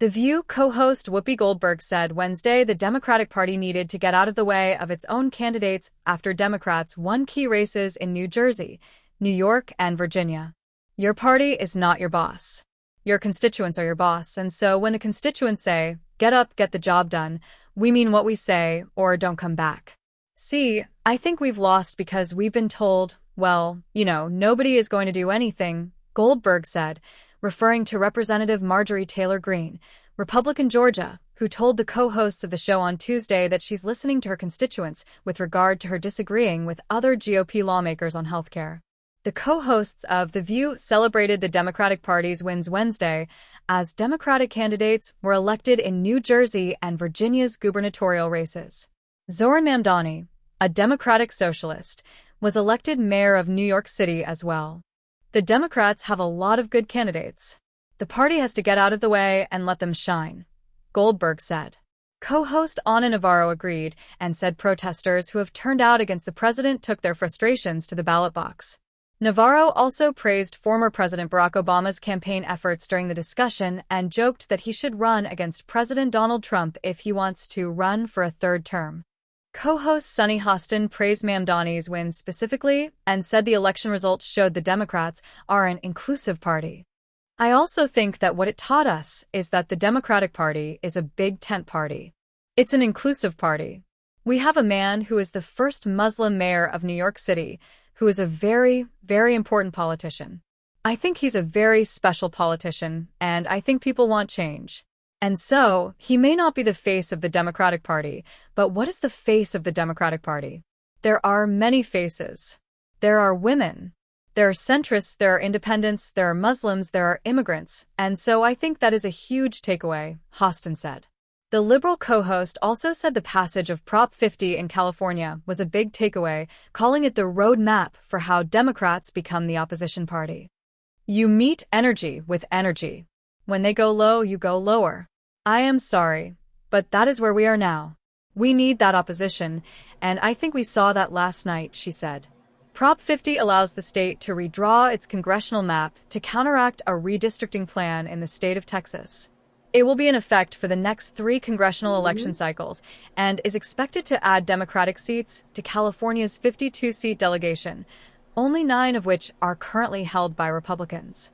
The View co-host Whoopi Goldberg said Wednesday the Democratic Party needed to get out of the way of its own candidates after Democrats won key races in New Jersey, New York, and Virginia. Your party is not your boss. Your constituents are your boss, and so when the constituents say, get up, get the job done, we mean what we say, or don't come back. See, I think we've lost because we've been told, well, nobody is going to do anything, Goldberg said, referring to Representative Marjorie Taylor Greene, Republican Georgia, who told the co-hosts of the show on Tuesday that she's listening to her constituents with regard to her disagreeing with other GOP lawmakers on health care. The co-hosts of The View celebrated the Democratic Party's wins Wednesday as Democratic candidates were elected in New Jersey and Virginia's gubernatorial races. Zohran Mamdani, a Democratic socialist, was elected mayor of New York City as well. The Democrats have a lot of good candidates. The party has to get out of the way and let them shine, Goldberg said. Co-host Ana Navarro agreed and said protesters who have turned out against the president took their frustrations to the ballot box. Navarro also praised former President Barack Obama's campaign efforts during the discussion and joked that he should run against President Donald Trump if he wants to run for a third term. Co-host Sunny Hostin praised Mamdani's win specifically and said the election results showed the Democrats are an inclusive party. I also think that what it taught us is that the Democratic Party is a big tent party. It's an inclusive party. We have a man who is the first Muslim mayor of New York City, who is a very, very important politician. I think he's a very special politician, and I think people want change. And so, he may not be the face of the Democratic Party, but what is the face of the Democratic Party? There are many faces. There are women. There are centrists, there are independents, there are Muslims, there are immigrants, and so I think that is a huge takeaway, Hostin said. The Liberal co-host also said the passage of Prop 50 in California was a big takeaway, calling it the roadmap for how Democrats become the opposition party. You meet energy with energy. When they go low, you go lower. I am sorry, but that is where we are now. We need that opposition, and I think we saw that last night, she said. Prop 50 allows the state to redraw its congressional map to counteract a redistricting plan in the state of Texas. It will be in effect for the next 3 congressional election cycles and is expected to add Democratic seats to California's 52-seat delegation, only 9 of which are currently held by Republicans.